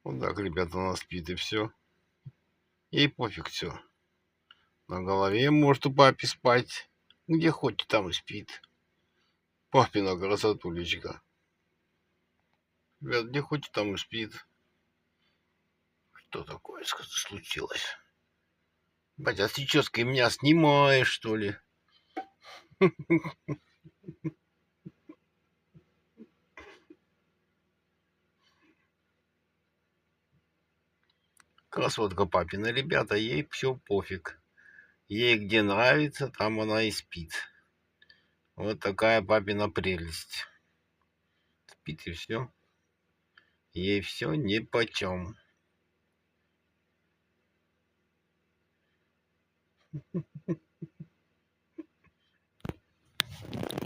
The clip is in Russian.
Вот так, ребята, она спит, и все. Ей пофиг все. На голове может у папи спать. Где хочет, там и спит. Папина красотулечка. Ребят, где хочет, там и спит. Что такое случилось? Батя, с прической меня снимаешь, что ли? Красотка папина, ребята, ей все пофиг. Ей где нравится, там она и спит. Вот такая папина прелесть. Спит и все. Ей все нипочем.